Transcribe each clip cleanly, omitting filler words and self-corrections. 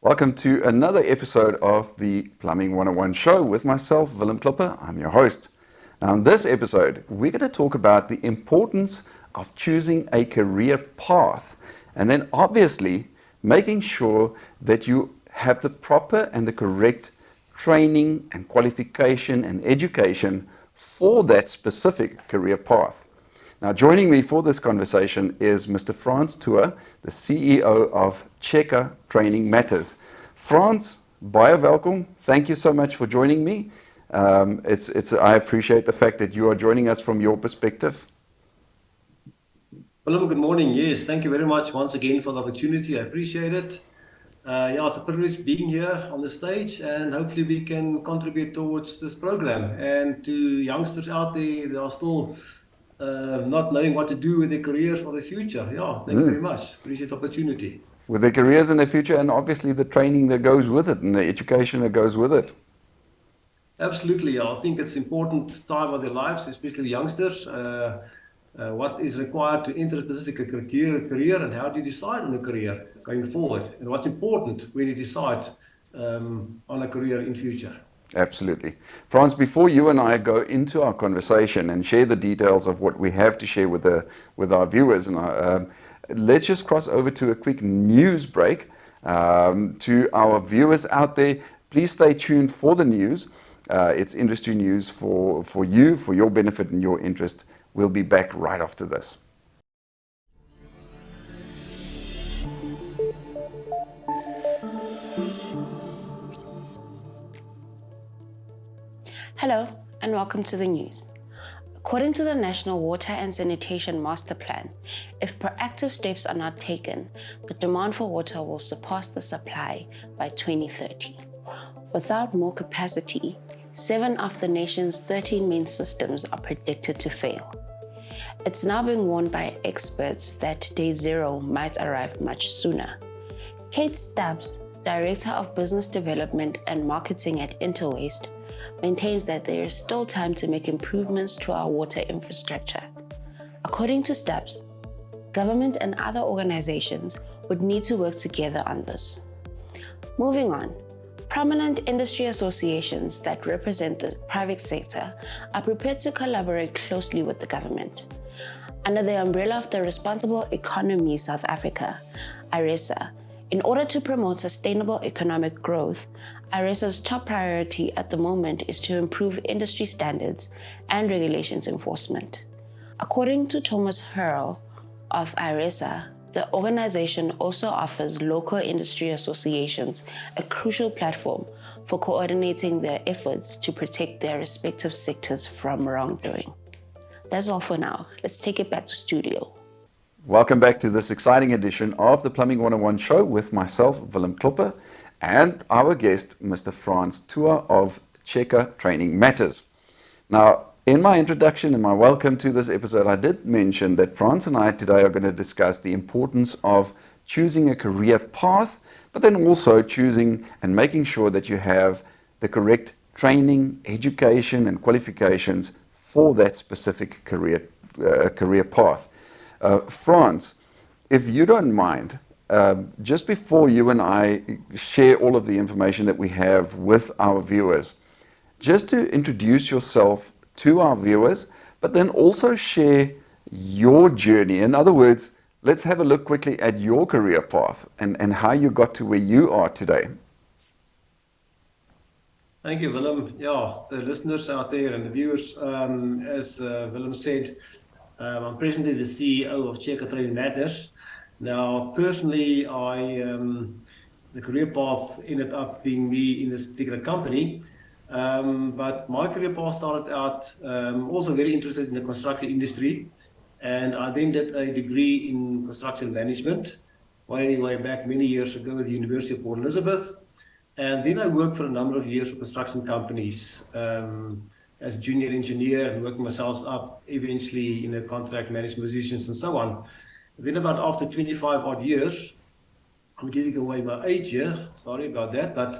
Welcome to another episode of the Plumbing 101 show with myself, Willem Klopper. I'm your host. Now, in this episode, we're going to talk about the importance of choosing a career path and then obviously making sure that you have the proper and the correct training and qualification and education for that specific career path. Now, joining me for this conversation is Mr. Frans Toua, the CEO of Tjeka Training Matters. Frans, baie welkom. Thank you so much for joining me. I appreciate the fact that you are joining us from your perspective. Willem, good morning. Yes, thank you very much once again for the opportunity. I appreciate it. It's a privilege being here on the stage, and hopefully we can contribute towards this program. And to youngsters out there that are still not knowing what to do with their careers or the future. Thank you very much. Appreciate the opportunity. With their careers in the future and obviously the training that goes with it and the education that goes with it. Absolutely. I think it's important time of their lives, especially youngsters. What is required to enter a specific career and how do you decide on a career going forward? And what's important when you decide on a career in future? Absolutely. Frans, before you and I go into our conversation and share the details of what we have to share with our viewers, and let's just cross over to a quick news break. To our viewers out there, please stay tuned for the news. It's industry news for you, for your benefit and your interest. We'll be back right after this. Hello and welcome to the news. According to the National Water and Sanitation Master Plan, if proactive steps are not taken, the demand for water will surpass the supply by 2030. Without more capacity, 7 of the nation's 13 main systems are predicted to fail. It's now being warned by experts that day zero might arrive much sooner. Kate Stubbs, Director of Business Development and Marketing at Interwaste, maintains that there is still time to make improvements to our water infrastructure. According to Stubbs, government and other organizations would need to work together on this. Moving on, prominent industry associations that represent the private sector are prepared to collaborate closely with the government. Under the umbrella of the Responsible Economy South Africa, IRESA, in order to promote sustainable economic growth, IRESA's top priority at the moment is to improve industry standards and regulations enforcement. According to Thomas Hurrell of IRESA, the organization also offers local industry associations a crucial platform for coordinating their efforts to protect their respective sectors from wrongdoing. That's all for now. Let's take it back to studio. Welcome back to this exciting edition of the Plumbing 101 show with myself, Willem Klopper, and our guest, Mr. Frans Toua of Tjeka Training Matters. Now, in my introduction and my welcome to this episode, I did mention that Frans and I today are going to discuss the importance of choosing a career path, but then also choosing and making sure that you have the correct training, education, and qualifications for that specific career path. Frans, if you don't mind, just before you and I share all of the information that we have with our viewers, just to introduce yourself to our viewers, but then also share your journey. In other words, let's have a look quickly at your career path and how you got to where you are today. Thank you, Willem. The listeners out there and the viewers, as Willem said, I'm presently the CEO of Tjeka Training Matters. Now, personally, the career path ended up being me in this particular company. But my career path started out also very interested in the construction industry. And I then did a degree in construction management way back many years ago at the University of Port Elizabeth. And then I worked for a number of years for construction companies as junior engineer and working myself up eventually in a contract management positions and so on. Then about after 25 odd years, I'm giving away my age here, sorry about that, but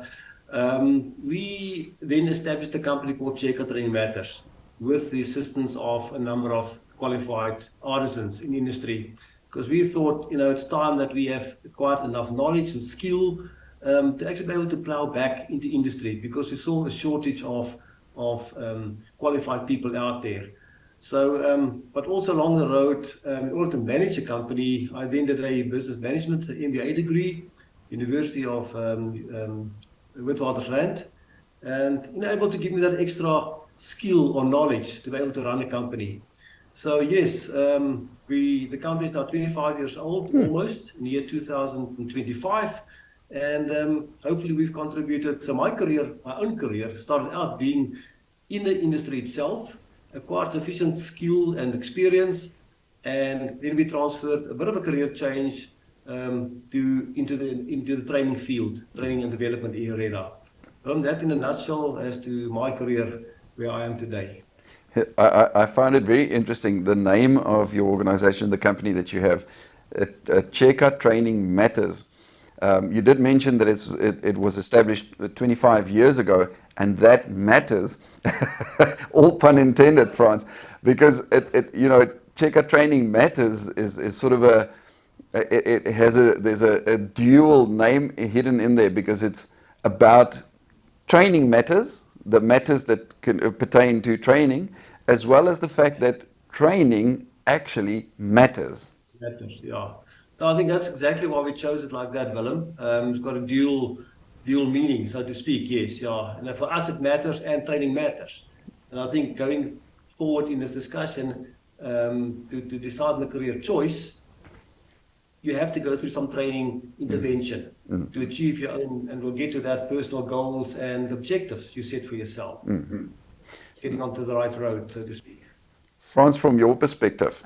we then established a company called Tjeka Training Matters with the assistance of a number of qualified artisans in industry, because we thought, it's time that we have acquired enough knowledge and skill to actually be able to plow back into industry, because we saw a shortage of qualified people out there. So, but also along the road, in order to manage a company, I then did a business management MBA degree, University of Witwatersrand, and able to give me that extra skill or knowledge to be able to run a company. So yes, the company is now 25 years old, almost, in the year 2025. And hopefully we've contributed. So my own career, started out being in the industry itself, acquired sufficient skill and experience, and then we transferred a bit of a career change into the training field, training and development area. From that, in a nutshell, as to my career, where I am today. I found it very interesting, the name of your organization, the company that you have, Tjeka Training Matters. You did mention that it was established 25 years ago, and that matters, all pun intended, Frans, because Tjeka Training Matters is sort of there's a dual name hidden in there, because it's about training matters, the matters that can pertain to training, as well as the fact that training actually matters. Matters, yeah. No, I think that's exactly why we chose it like that, Willem. It's got a dual meaning, so to speak, yes, yeah. And for us it matters, and training matters. And I think going forward in this discussion, to decide on the career choice, you have to go through some training intervention to achieve your own, and we'll get to that, personal goals and objectives you set for yourself. Getting onto the right road, so to speak. Frans, from your perspective,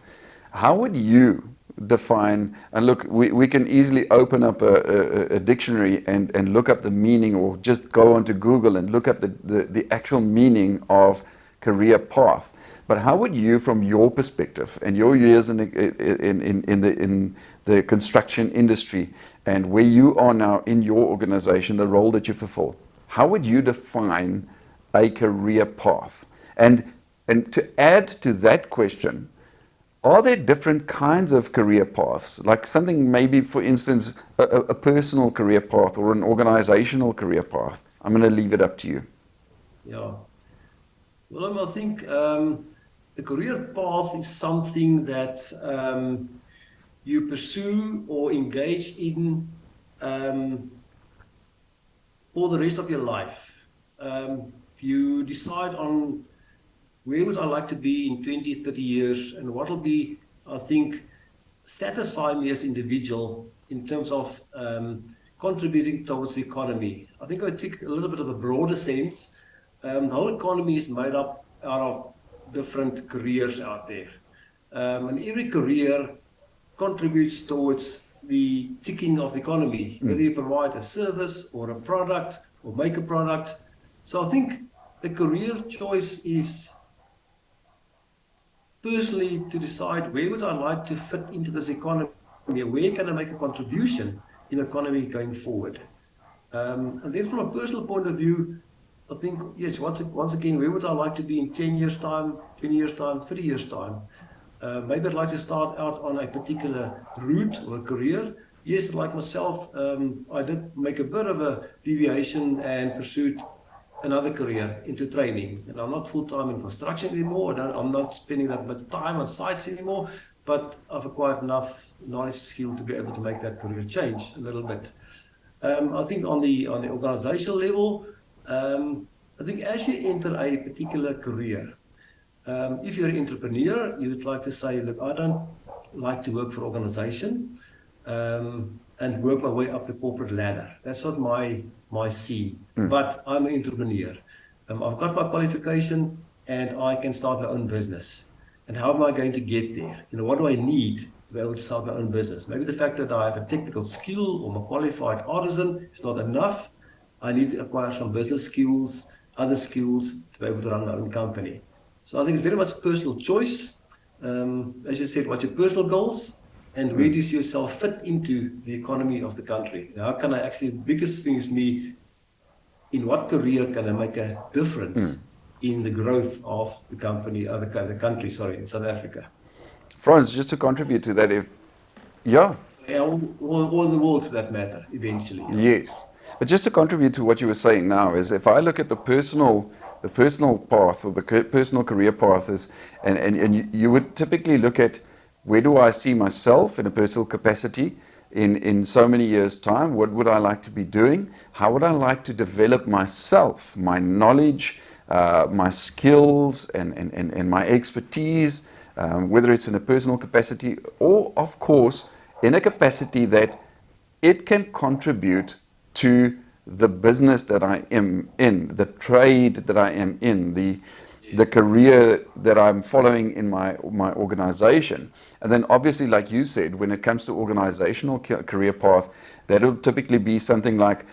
how would you define, and look, we can easily open up a dictionary and look up the meaning, or just go onto Google and look up the actual meaning of career path. But how would you, from your perspective and your years in the construction industry, and where you are now in your organization, the role that you fulfill, how would you define a career path? And to add to that question, are there different kinds of career paths? Like something maybe, for instance, a personal career path or an organizational career path? I'm going to leave it up to you. Yeah. Well, I think the career path is something that you pursue or engage in for the rest of your life. You decide on where would I like to be in 20, 30 years, and what will be, I think, satisfy me as an individual in terms of contributing towards the economy. I think I take a little bit of a broader sense. The whole economy is made up out of different careers out there. And every career contributes towards the ticking of the economy, whether you provide a service or a product or make a product. So I think the career choice is personally to decide where would I like to fit into this economy, where can I make a contribution in the economy going forward. And then from a personal point of view, I think, yes, once again, where would I like to be in 10 years' time, 20 years' time, 3 years' time? Maybe I'd like to start out on a particular route or a career. Yes, like myself, I did make a bit of a deviation and pursued another career into training. And I'm not full-time in construction anymore. I'm not spending that much time on sites anymore, but I've acquired enough knowledge, skill to be able to make that career change a little bit. I think on the organizational level, I think as you enter a particular career, if you're an entrepreneur, you would like to say, look, I don't like to work for an organization and work my way up the corporate ladder. That's not my scene, but I'm an entrepreneur. I've got my qualification and I can start my own business. And how am I going to get there? What do I need to be able to start my own business? Maybe the fact that I have a technical skill or I'm a qualified artisan is not enough. I need to acquire some business skills, other skills to be able to run my own company. So I think it's very much a personal choice. As you said, what's your personal goals and where do you see yourself fit into the economy of the country? How can I actually, the biggest thing is me, in what career can I make a difference in the growth of the company, the country, in South Africa? Frans, just to contribute to that, or the world for that matter, eventually. Yes. But just to contribute to what you were saying now is, if I look at the personal path, or the personal career path is, and you would typically look at, where do I see myself in a personal capacity in so many years' time? What would I like to be doing? How would I like to develop myself, my knowledge, my skills, and my expertise, whether it's in a personal capacity or, of course, in a capacity that it can contribute to the business that I am in, the trade that I am in, the career that I'm following in my organization. And then obviously, like you said, when it comes to organizational career path, that'll typically be something like,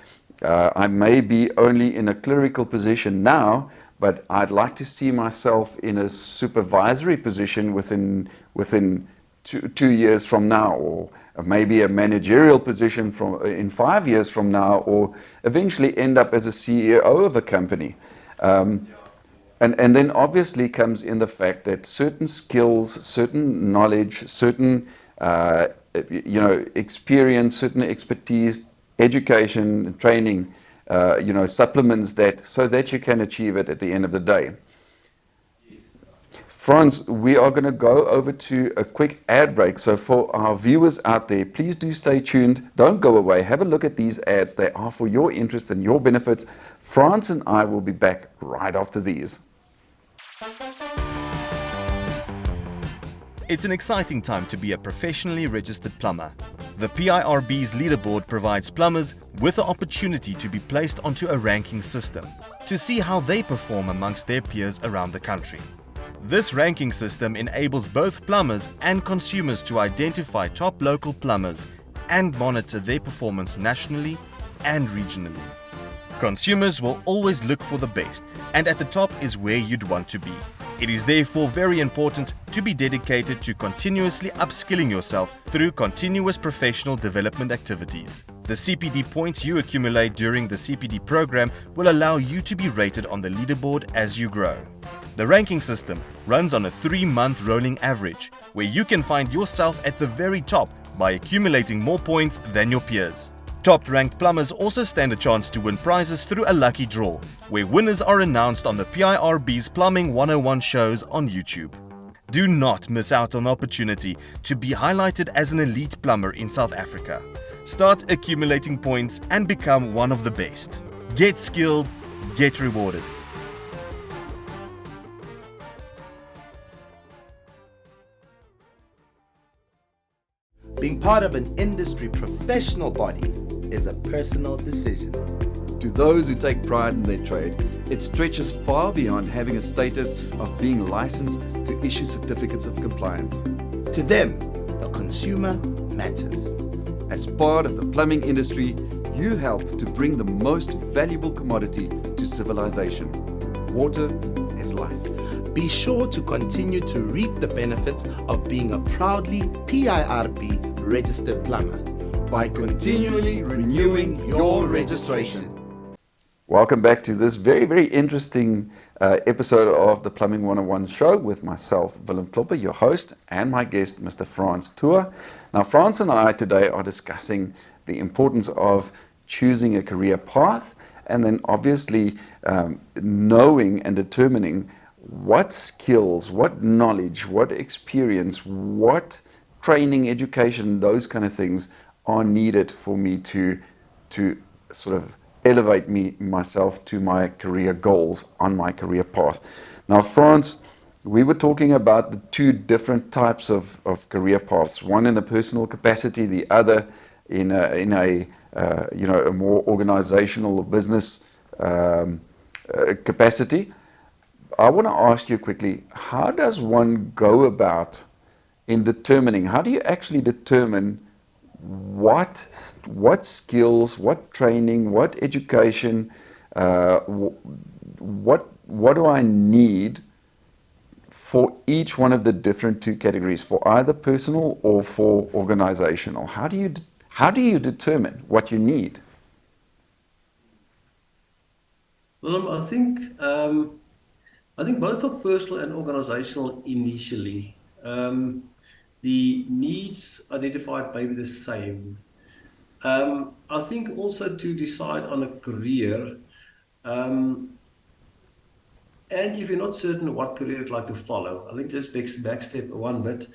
I may be only in a clerical position now, but I'd like to see myself in a supervisory position within 2 years from now, or maybe a managerial position in 5 years from now, or eventually end up as a CEO of a company. And then obviously comes in the fact that certain skills, certain knowledge, certain experience, certain expertise, education, training, supplements that, so that you can achieve it at the end of the day. Frans, we are going to go over to a quick ad break. So for our viewers out there, please do stay tuned. Don't go away. Have a look at these ads. They are for your interest and your benefits. Frans and I will be back right after these. It's an exciting time to be a professionally registered plumber. The PIRB's leaderboard provides plumbers with the opportunity to be placed onto a ranking system to see how they perform amongst their peers around the country. This ranking system enables both plumbers and consumers to identify top local plumbers and monitor their performance nationally and regionally. Consumers will always look for the best, and at the top is where you'd want to be. It is therefore very important to be dedicated to continuously upskilling yourself through continuous professional development activities. The CPD points you accumulate during the CPD program will allow you to be rated on the leaderboard as you grow. The ranking system runs on a 3-month rolling average, where you can find yourself at the very top by accumulating more points than your peers. Top-ranked plumbers also stand a chance to win prizes through a lucky draw, where winners are announced on the PIRB's Plumbing 101 shows on YouTube. Do not miss out on the opportunity to be highlighted as an elite plumber in South Africa. Start accumulating points and become one of the best. Get skilled, get rewarded. Being part of an industry professional body is a personal decision. To those who take pride in their trade, it stretches far beyond having a status of being licensed to issue certificates of compliance. To them, the consumer matters. As part of the plumbing industry, you help to bring the most valuable commodity to civilization. Water is life. Be sure to continue to reap the benefits of being a proudly PIRB registered plumber by continually renewing your registration. Welcome back to this very, very interesting episode of the Plumbing 101 show with myself, Willem Klopper, your host, and my guest, Mr. Frans Toua. Now, Frans and I today are discussing the importance of choosing a career path, and then obviously knowing and determining what skills, what knowledge, what experience, what training, education, those kind of things are needed for me to sort of elevate myself to my career goals on my career path. Now, Frans, we were talking about the two different types of career paths, one in the personal capacity, the other in a more organizational or business capacity. I want to ask you quickly, how does one go about in determining, how do you actually determine what skills, what training, what education, what do I need for each one of the different two categories, for either personal or for organizational? How do you determine what you need? Well, I think both are personal and organizational initially. The needs identified may be the same. I think also to decide on a career, and if you're not certain what career you'd like to follow, I think just back step one bit.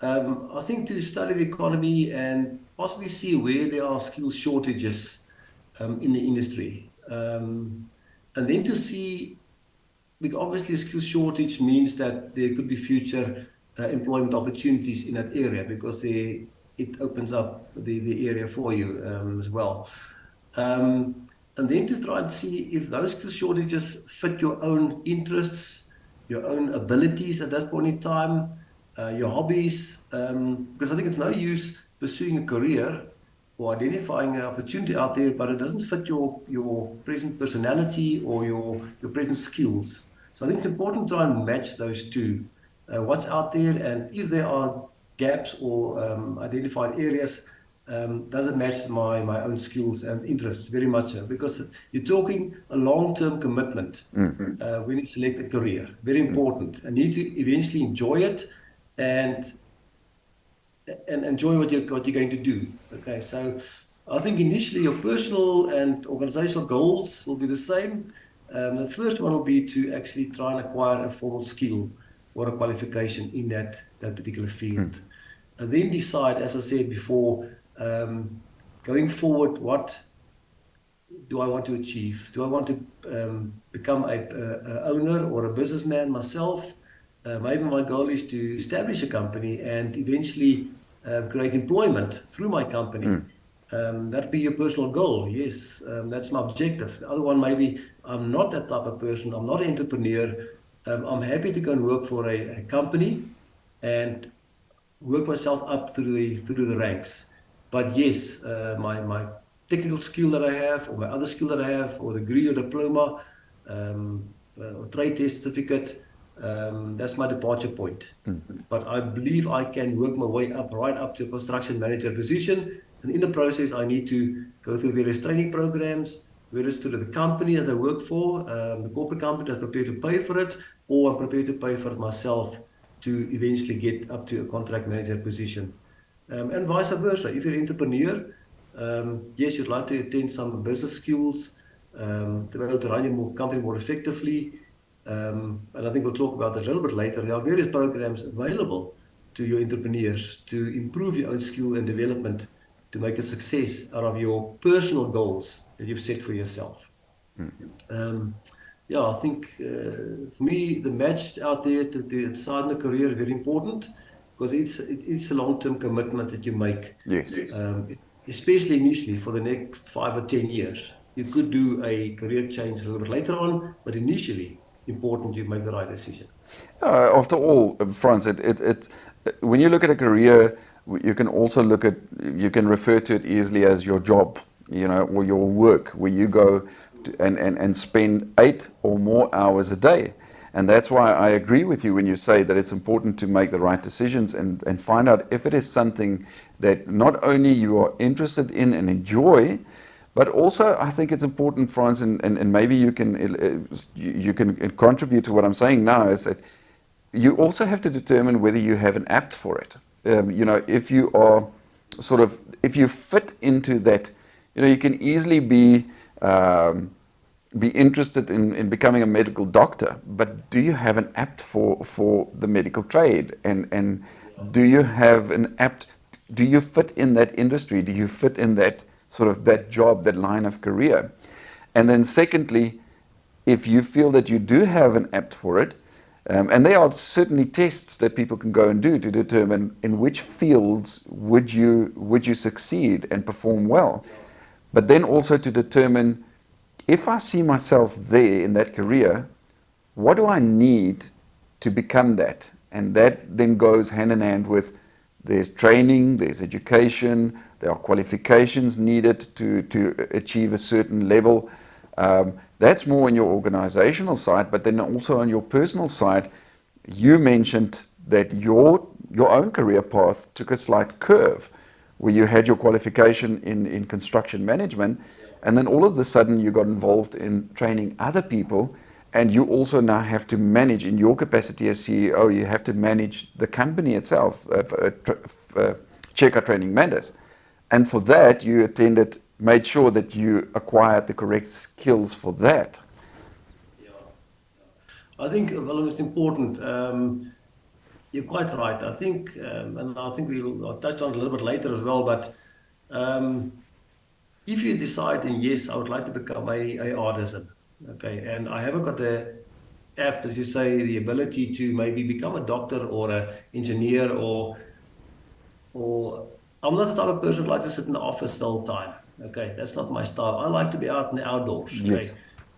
I think to study the economy and possibly see where there are skill shortages in the industry. And then to see, because obviously a skill shortage means that there could be future employment opportunities in that area, because it opens up the area for you as well. And then to try and see if those skill shortages fit your own interests, your own abilities at that point in time, your hobbies, because I think it's no use pursuing a career or identifying an opportunity out there, but it doesn't fit your present personality or your present skills. So I think it's important to try and match those two, what's out there, and if there are gaps or identified areas, does it match my own skills and interests very much so, because you're talking a long-term commitment when you select a career, very important, and you need to eventually enjoy it and enjoy what you're going to do. Okay, so I think initially your personal and organizational goals will be the same. The first one will be to actually try and acquire a formal skill or a qualification in that particular field. And then decide, as I said before, going forward, what do I want to achieve? Do I want to become a owner or a businessman myself? Maybe my goal is to establish a company and eventually create employment through my company. That'd be your personal goal. Yes, that's my objective. The other one, maybe I'm not that type of person. I'm not an entrepreneur. I'm happy to go and work for a company and work myself up through the ranks. But yes, my technical skill that I have, or my other skill that I have, or degree or diploma, or trade test certificate, that's my departure point. But I believe I can work my way up, right up to a construction manager position. And in the process, I need to go through various training programs, whether it's through the company that I work for, the corporate company that's prepared to pay for it, or I'm prepared to pay for it myself to eventually get up to a contract manager position. And vice versa. If you're an entrepreneur, yes, you'd like to attain some business skills, to be able to run your company more effectively. And I think we'll talk about that a little bit later. There are various programs available to your entrepreneurs to improve your own skill and development, to make a success out of your personal goals that you've set for yourself. Yeah, I think for me, the match out there to decide on a career is very important, because it's a long-term commitment that you make. Yes. Especially initially for the next 5 or 10 years. You could do a career change a little bit later on, but initially, important you make the right decision. After all, Frans, when you look at a career, you can also you can refer to it easily as your job, or your work, where you go and spend 8 or more hours a day. And that's why I agree with you when you say that it's important to make the right decisions and find out if it is something that not only you are interested in and enjoy, but also I think it's important, Frans, and maybe you can contribute to what I'm saying now, is that you also have to determine whether you have an apt for it. If you are if you fit into that, you can easily be interested in becoming a medical doctor, but do you have an apt for the medical trade? And do you have an apt, do you fit in that industry? Do you fit in that that job, that line of career? And then secondly, if you feel that you do have an apt for it, and there are certainly tests that people can go and do to determine in which fields would you succeed and perform well, but then also to determine, if I see myself there in that career, what do I need to become that? And that then goes hand in hand with, there's training, there's education, there are qualifications needed to achieve a certain level. That's more on your organizational side, but then also on your personal side, you mentioned that your own career path took a slight curve, where you had your qualification in construction management, and then all of a sudden you got involved in training other people, and you also now have to manage, in your capacity as CEO, you have to manage the company itself, Tjeka Training Matters. And for that, you made sure that you acquired the correct skills for that. Yeah. I think, well, it's important. You're quite right. I think, and I think I'll touch on it a little bit later as well, but if you decide, and yes, I would like to become a artisan, okay, and I haven't got the app, as you say, the ability to maybe become a doctor or an engineer, or I'm not the type of person who like to sit in the office all the time. Okay, that's not my style. I like to be out in the outdoors. Yes. Okay,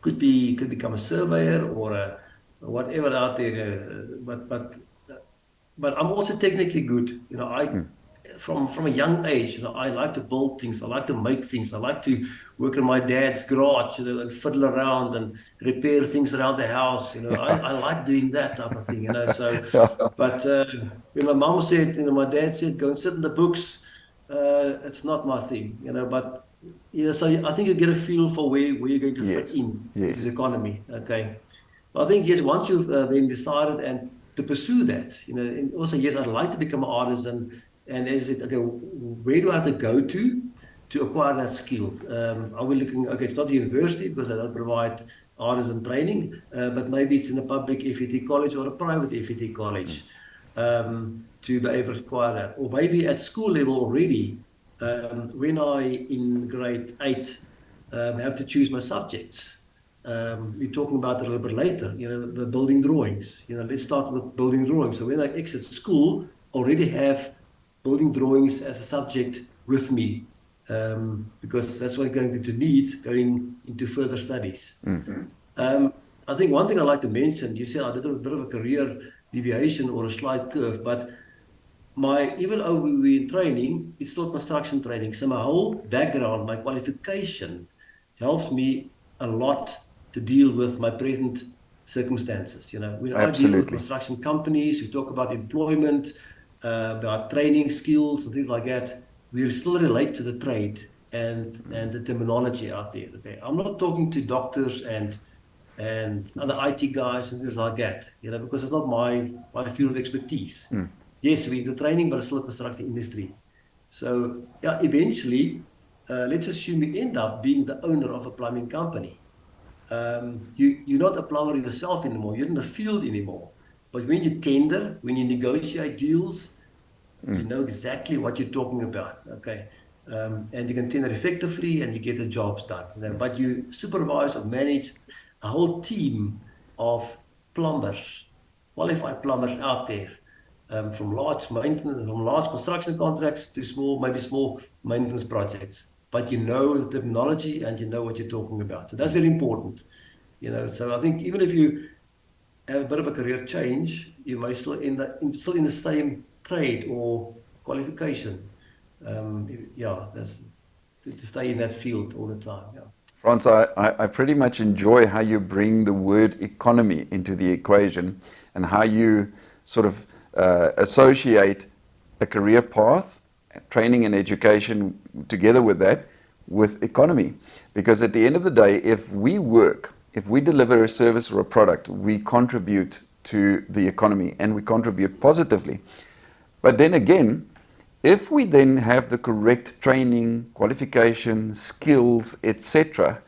could become a surveyor or a whatever out there. But I'm also technically good. You know, from a young age, you know, I like to build things. I like to make things. I like to work in my dad's garage, you know, and fiddle around and repair things around the house. You know, I like doing that type of thing. You know, so. But when my mom said, you know, my dad said, go and sit in the books. It's not my thing, you know. But yeah, so I think you get a feel for where you're going to fit in into the economy. Okay. I think yes, once you've then decided and to pursue that, you know, and also yes, I'd like to become an artisan. And is it okay? Where do I have to go to acquire that skill? Are we looking? Okay, it's not the university because they don't provide artisan training, but maybe it's in a public FET college or a private FET college to be able to acquire that, or maybe at school level already. When I in grade 8 have to choose my subjects. We're talking about it a little bit later, you know, the building drawings. You know, let's start with building drawings. So when I exit school, already have building drawings as a subject with me, because that's what I'm going to need going into further studies. I think one thing I'd like to mention, you said I did a bit of a career deviation or a slight curve, but even though we were in training, it's still construction training. So my whole background, my qualification helps me a lot to deal with my present circumstances. You know, when I deal with construction companies, we talk about employment, about training skills and things like that. We still relate to the trade and the terminology out there. Okay, I'm not talking to doctors and other IT guys and things like that. You know, because it's not my field of expertise. Yes, we're in the training, but it's still a construction industry. So yeah, eventually, let's assume we end up being the owner of a plumbing company. You're not a plumber yourself anymore. You're in the field anymore. But when you tender, when you negotiate deals, you know exactly what you're talking about. Okay, and you can tender effectively, and you get the jobs done. You know? But you supervise or manage a whole team of plumbers, qualified plumbers out there, from large maintenance, from large construction contracts to small maintenance projects. But you know the terminology and you know what you're talking about. So that's very important. You know, so I think even if you have a bit of a career change, you may still end up still in the same trade or qualification. That's to stay in that field all the time. Yeah. Frans, I pretty much enjoy how you bring the word economy into the equation and how you sort of associate a career path, training and education together with that, with economy. Because at the end of the day, if we deliver a service or a product, we contribute to the economy and we contribute positively. But then again, if we then have the correct training, qualification, skills, etc.,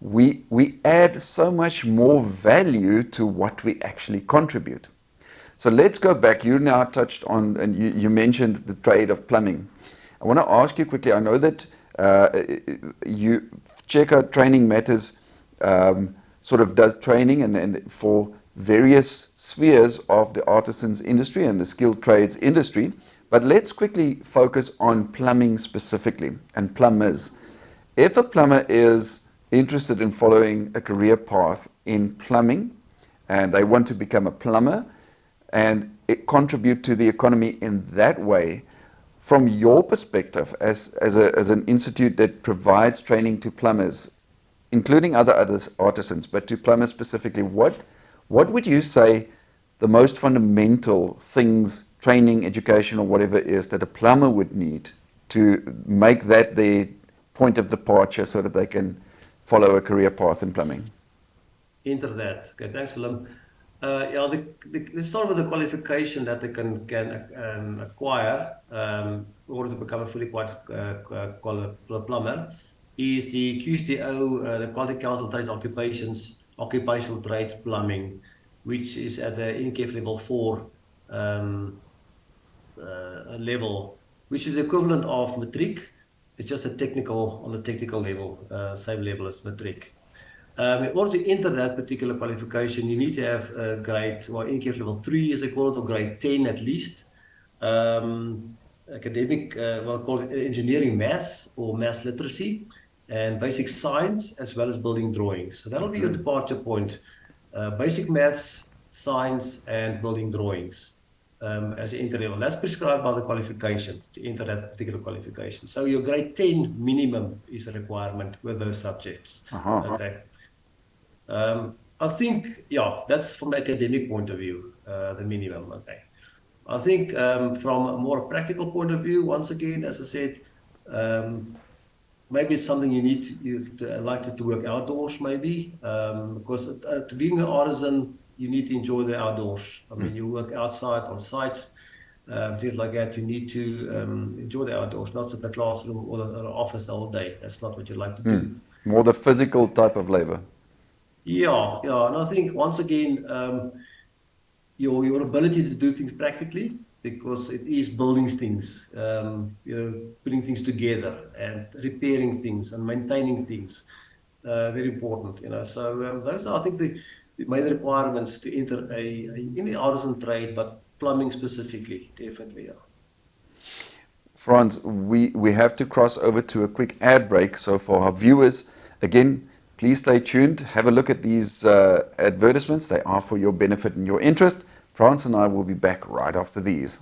we add so much more value to what we actually contribute. So let's go back. You now touched on, and you mentioned the trade of plumbing. I want to ask you quickly, I know that Tjeka Training Matters sort of does training and for various spheres of the artisans industry and the skilled trades industry. But let's quickly focus on plumbing specifically and plumbers. If a plumber is interested in following a career path in plumbing and they want to become a plumber and contribute to the economy in that way, from your perspective as an institute that provides training to plumbers, including other artisans, but to plumbers specifically, what would you say the most fundamental things, training, education, or whatever it is that a plumber would need to make that their point of departure so that they can follow a career path in plumbing? Enter that. Okay, thanks, Willem. Let's start with the qualification that they can acquire. order to become a fully qualified plumber, is the QSTO, the Quality Council Trade Occupational Trade Plumbing, which is at the NKF level 4 level, which is the equivalent of matric. It's just on the technical level, same level as matric. In order to enter that particular qualification, you need to have a grade, well, NKF level 3 is equivalent, or grade 10 at least. Academic, well, called engineering maths or maths literacy, and basic science, as well as building drawings. So that'll be your departure point. Basic maths, science, and building drawings as an entry level. That's prescribed by the qualification to enter that particular qualification. So your grade 10 minimum is a requirement with those subjects. Okay. I think, yeah, that's from an academic point of view, the minimum. Okay. I think from a more practical point of view, once again, as I said, maybe it's something you'd like to work outdoors, maybe, because to being an artisan, you need to enjoy the outdoors. I mean, you work outside on sites, things like that. You need to enjoy the outdoors, not sit in the classroom or the office all day. That's not what you like to do. More the physical type of labor. Yeah, and I think once again, your ability to do things practically, because it is building things, putting things together and repairing things and maintaining things, very important, So those are, I think, the main requirements to enter any artisan trade, but plumbing specifically, definitely, yeah. Frans, we have to cross over to a quick ad break. So for our viewers, again, please stay tuned. Have a look at these advertisements. They are for your benefit and your interest. Frans and I will be back right after these.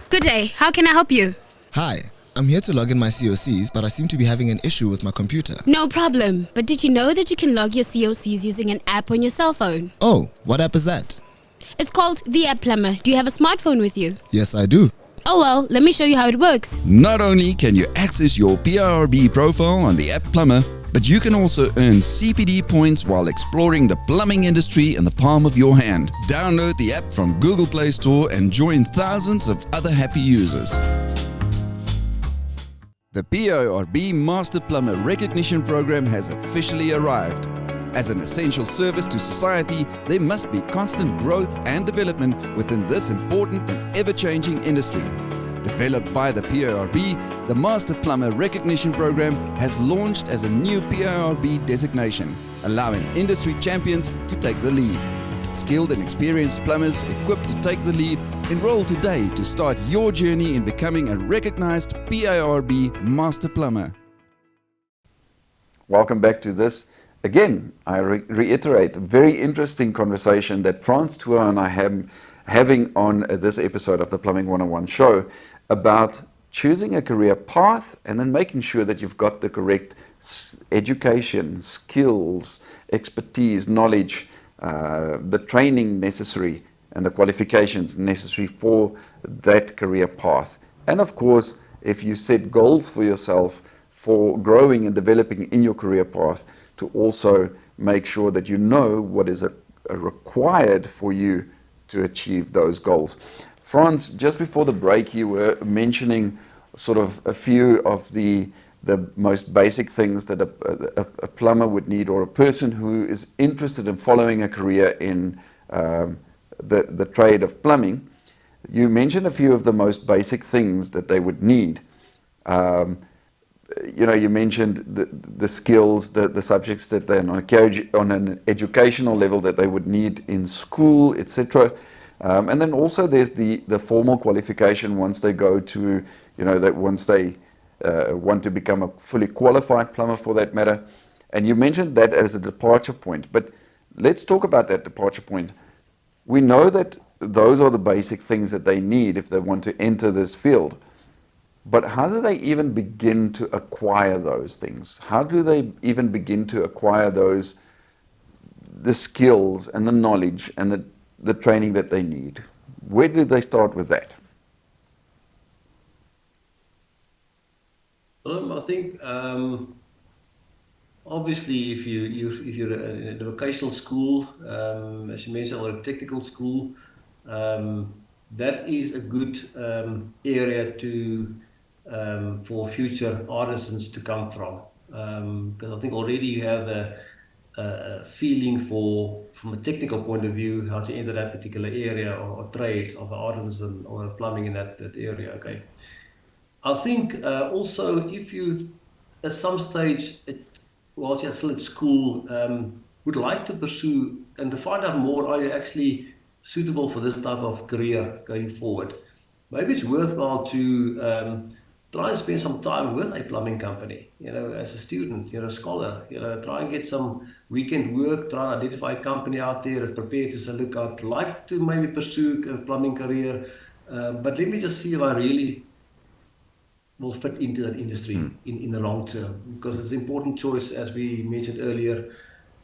Good day. How can I help you? Hi, I'm here to log in my COCs, but I seem to be having an issue with my computer. No problem. But did you know that you can log your COCs using an app on your cell phone? Oh, what app is that? It's called the App Plumber. Do you have a smartphone with you? Yes, I do. Oh well, let me show you how it works. Not only can you access your PIRB profile on the App Plumber, but you can also earn CPD points while exploring the plumbing industry in the palm of your hand. Download the app from Google Play Store and join thousands of other happy users. The PIRB Master Plumber Recognition Program has officially arrived. As an essential service to society, there must be constant growth and development within this important and ever-changing industry. Developed by the PIRB, the Master Plumber Recognition Program has launched as a new PIRB designation, allowing industry champions to take the lead. Skilled and experienced plumbers equipped to take the lead, enroll today to start your journey in becoming a recognized PIRB Master Plumber. Welcome back to this. Again, I reiterate, a very interesting conversation that Frans Toua and I having on this episode of the Plumbing 101 show about choosing a career path and then making sure that you've got the correct education, skills, expertise, knowledge, the training necessary and the qualifications necessary for that career path. And of course, if you set goals for yourself for growing and developing in your career path, to also make sure that you know what is required for you to achieve those goals. Frans, just before the break, you were mentioning sort of a few of the most basic things that a plumber would need, or a person who is interested in following a career in the trade of plumbing. You mentioned a few of the most basic things that they would need. You mentioned the skills, the subjects that they're on an educational level that they would need in school, etc. And then also there's the formal qualification once they go to, that once they want to become a fully qualified plumber for that matter. And you mentioned that as a departure point, but let's talk about that departure point. We know that those are the basic things that they need if they want to enter this field. But how do they even begin to acquire those things? How do they even begin to acquire the skills and the knowledge and the training that they need? Where do they start with that? I think obviously if you're in a vocational school, as you mentioned, or a technical school, that is a good area to for future artisans to come from. Because I think already you have a feeling from a technical point of view, how to enter that particular area or trade of an artisan or plumbing in that area. Okay. I think also if you at some stage, whilst you're still at school, would like to pursue and to find out more, are you actually suitable for this type of career going forward? Maybe it's worthwhile to try and spend some time with a plumbing company, as a student, you're a scholar, try and get some weekend work, try and identify a company out there that's prepared to say, look, I'd like to maybe pursue a plumbing career, but let me just see if I really will fit into that industry in the long term, because it's an important choice, as we mentioned earlier.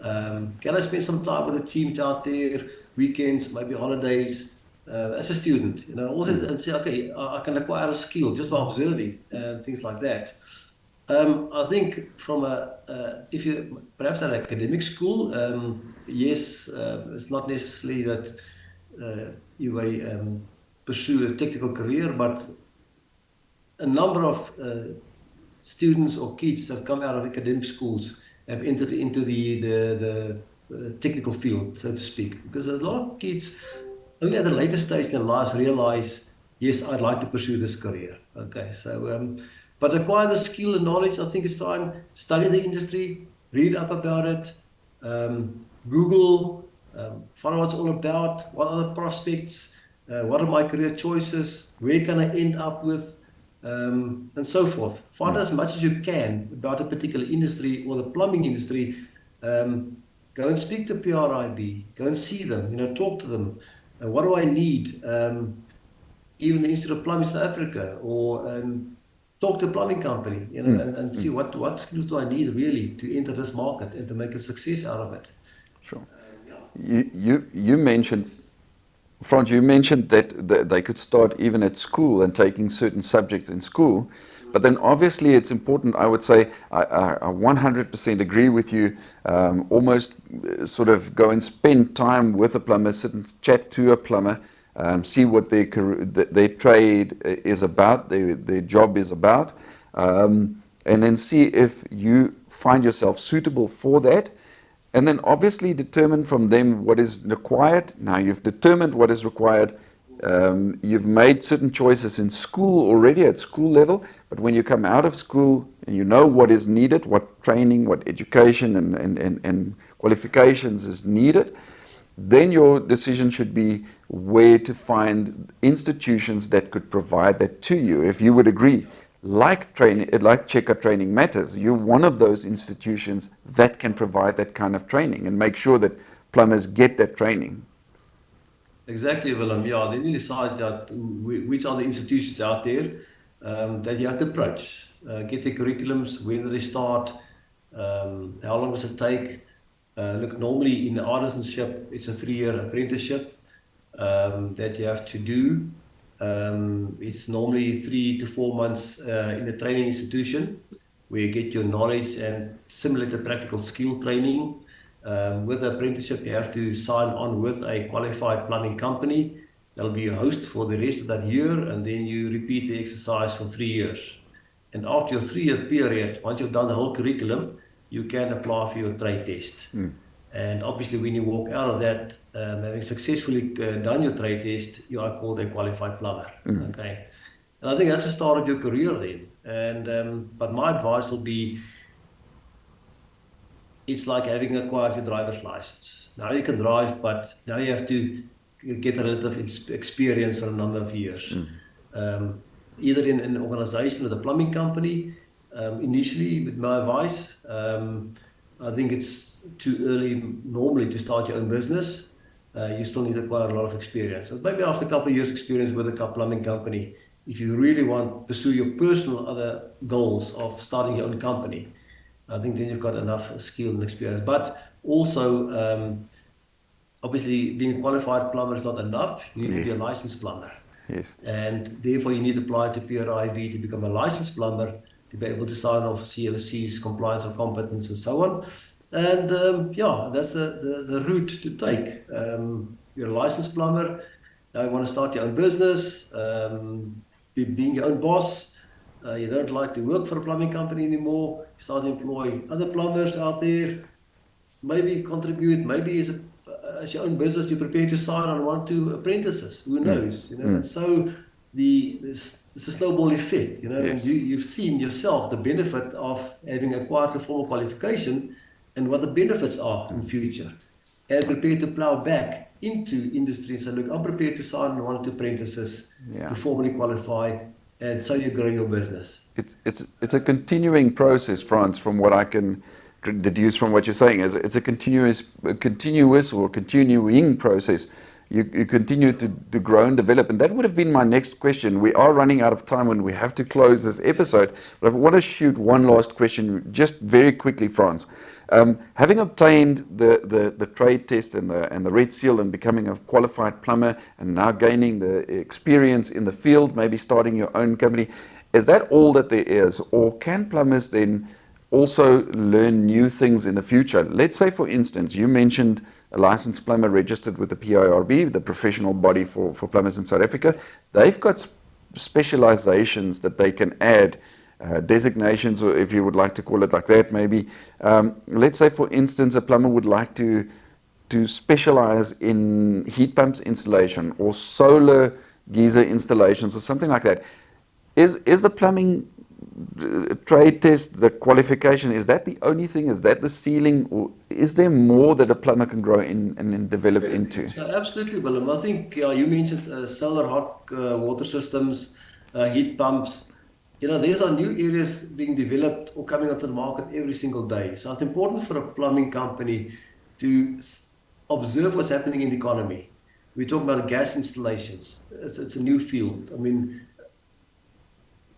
Can I spend some time with the teams out there, weekends, maybe holidays, as a student, also and say, okay, I can acquire a skill just by observing and things like that. I think from if you perhaps at academic school, yes, it's not necessarily that you may pursue a technical career, but a number of students or kids that come out of academic schools have entered into the technical field, so to speak, because a lot of kids only at a later stage in their lives realize, yes, I'd like to pursue this career. Okay, so but acquire the skill and knowledge. I think it's time to study the industry, read up about it, Google, find out what it's all about, what are the prospects, what are my career choices, where can I end up with, and so forth. Find out as much as you can about a particular industry or the plumbing industry. Go and speak to PRIB, go and see them, talk to them. What do I need? Even the Institute of Plumbing South Africa, or talk to a plumbing company, and see what skills do I need really to enter this market and to make a success out of it. Sure. You mentioned, Frans, you mentioned that they could start even at school and taking certain subjects in school. But then obviously it's important, I would say, I 100% agree with you, almost sort of go and spend time with a plumber, sit and chat to a plumber, see what their trade is about, their job is about, and then see if you find yourself suitable for that. And then obviously determine from them what is required. Now you've determined what is required. You've made certain choices in school already at school level, but when you come out of school and you know what is needed, what training, what education and qualifications is needed, then your decision should be where to find institutions that could provide that to you. If you would agree, like Tjeka Training Matters, you're one of those institutions that can provide that kind of training and make sure that plumbers get that training. Exactly, Willem. Yeah, then you decide that which are the institutions out there that you have to approach. Get the curriculums, when do they start, how long does it take. Look, normally in the artisanship, it's a 3-year apprenticeship that you have to do. It's normally 3 to 4 months in a training institution where you get your knowledge and simulate practical skill training. With the apprenticeship, you have to sign on with a qualified plumbing company. They'll be your host for the rest of that year, and then you repeat the exercise for 3 years. And after your 3-year period, once you've done the whole curriculum, you can apply for your trade test. And obviously, when you walk out of that, having successfully done your trade test, you are called a qualified plumber. Okay, and I think that's the start of your career then. And but my advice will be, it's like having acquired your driver's license. Now you can drive, but now you have to get a relative experience for a number of years. Either in an organization or the plumbing company. Initially, with my advice, I think it's too early normally to start your own business. You still need to acquire a lot of experience. So maybe after a couple of years experience with a plumbing company, if you really want to pursue your personal other goals of starting your own company, I think then you've got enough skill and experience. But also, obviously, being a qualified plumber is not enough. You need to be a licensed plumber. Yes. And therefore, you need to apply to PRIB to become a licensed plumber, to be able to sign off COC's compliance or competence and so on. And yeah, that's the route to take. You're a licensed plumber. you want to start your own business, being your own boss. You don't like to work for a plumbing company anymore. You start to employ other plumbers out there. Maybe contribute. Maybe as your own business, you're prepared to sign on 1 or 2 apprentices. Who knows? And so it's a snowball effect. And you've seen yourself the benefit of having acquired a formal qualification and what the benefits are in future. And prepared to plow back into industry and say, look, I'm prepared to sign on 1 or 2 apprentices to formally qualify, and so you grow your business. It's a continuing process, Frans, from what I can deduce from what you're saying. It's a continuous or continuing process. You continue to grow and develop, and that would have been my next question. We are running out of time and we have to close this episode, but I want to shoot one last question just very quickly, Frans. Having obtained the trade test and the red seal and becoming a qualified plumber and now gaining the experience in the field, maybe starting your own company, is that all that there is, or can plumbers then also learn new things in the future? Let's say, for instance, you mentioned a licensed plumber registered with the PIRB, the professional body for plumbers in South Africa. They've got specializations that they can add, designations, or if you would like to call it like that, maybe. Let's say, for instance, a plumber would like to specialize in heat pumps installation or solar geyser installations or something like that. Is the plumbing trade test, the qualification, is that the only thing? Is that the ceiling, or is there more that a plumber can grow in and develop into? Absolutely, Willem. I think you mentioned solar hot water systems, heat pumps. These are new areas being developed or coming onto the market every single day. So it's important for a plumbing company to observe what's happening in the economy. We're talking about gas installations. It's a new field. I mean,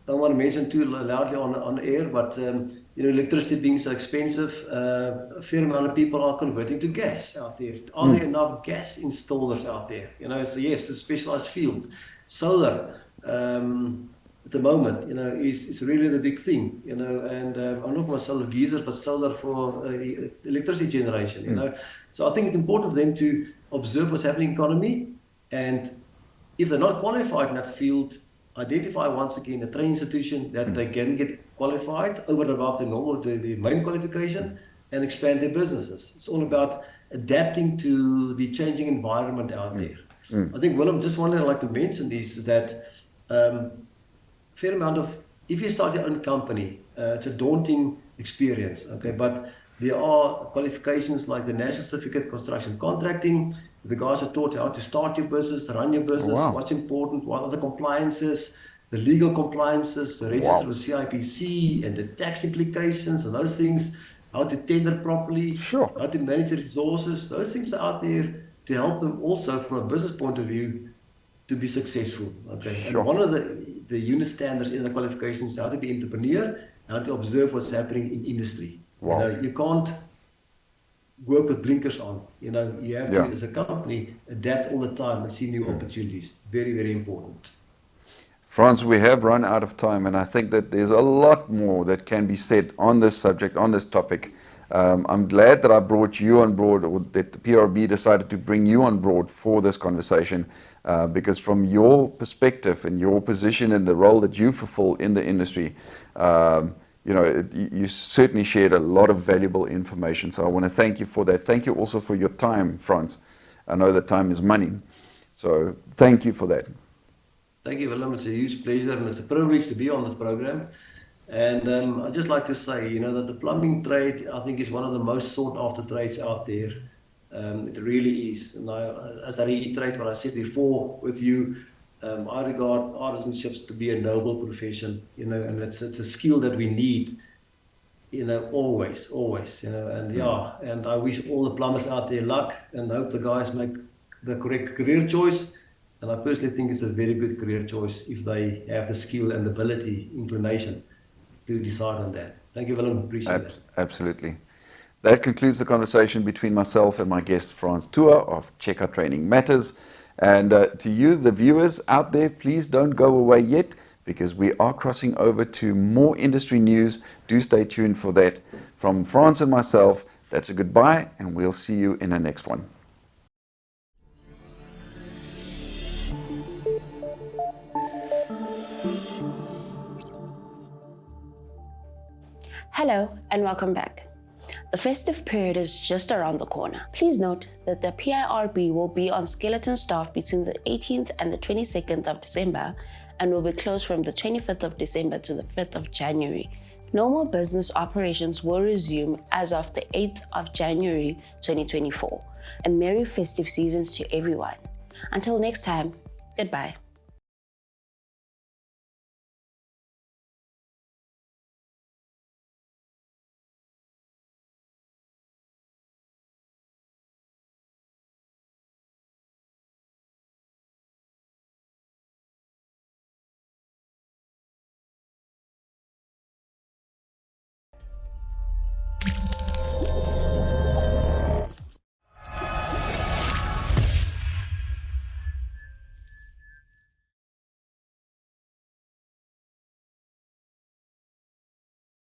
I don't want to mention too loudly on air, but electricity being so expensive, a fair amount of people are converting to gas out there. Are there enough gas installers out there? So yes, it's a specialized field. Solar, at the moment, is really the big thing. And I'm not talking about solar geysers, but solar for electricity generation. So I think it's important for them to observe what's happening in the economy, and if they're not qualified in that field, identify once again a training institution that they can get qualified over and above the main qualification, and expand their businesses. It's all about adapting to the changing environment out there. I think, Willem, just one thing I'd like to mention is that fair amount of, if you start your own company, it's a daunting experience, okay? But there are qualifications like the National Certificate of Construction Contracting. The guys are taught how to start your business, run your business, what's important, what are the compliances, the legal compliances, the register with CIPC, and the tax implications and those things, how to tender properly, how to manage resources. Those things are out there to help them also from a business point of view to be successful. Okay. And one of the unit standards in the qualifications is how to be entrepreneur, how to observe what's happening in industry. You can't work with blinkers on. You have to, as a company, adapt all the time and see new opportunities. Very, very important. Frans, we have run out of time, and I think that there's a lot more that can be said on this subject, on this topic. I'm glad that I brought you on board, or that the PRB decided to bring you on board for this conversation, because from your perspective and your position and the role that you fulfill in the industry, you certainly shared a lot of valuable information. So I want to thank you for that. Thank you also for your time, Frans. I know that time is money. So thank you for that. Thank you, Willem. It's a huge pleasure and it's a privilege to be on this program. And I'd just like to say, that the plumbing trade, I think, is one of the most sought after trades out there. It really is. And as I reiterate what I said before with you, I regard artisanships to be a noble profession, and it's a skill that we need, always, and I wish all the plumbers out there luck and hope the guys make the correct career choice. And I personally think it's a very good career choice if they have the skill and ability, inclination to decide on that. Thank you, Willem. Appreciate it. Absolutely. That concludes the conversation between myself and my guest, Frans Toua of Tjeka Training Matters. And to you, the viewers out there, please don't go away yet, because we are crossing over to more industry news. Do stay tuned for that. From Frans and myself, that's a goodbye, and we'll see you in the next one. Hello and welcome back. The festive period is just around the corner. Please note that the PIRB will be on skeleton staff between the 18th and the 22nd of December and will be closed from the 25th of December to the 5th of January. Normal business operations will resume as of the 8th of January 2024. A merry festive seasons to everyone. Until next time, goodbye.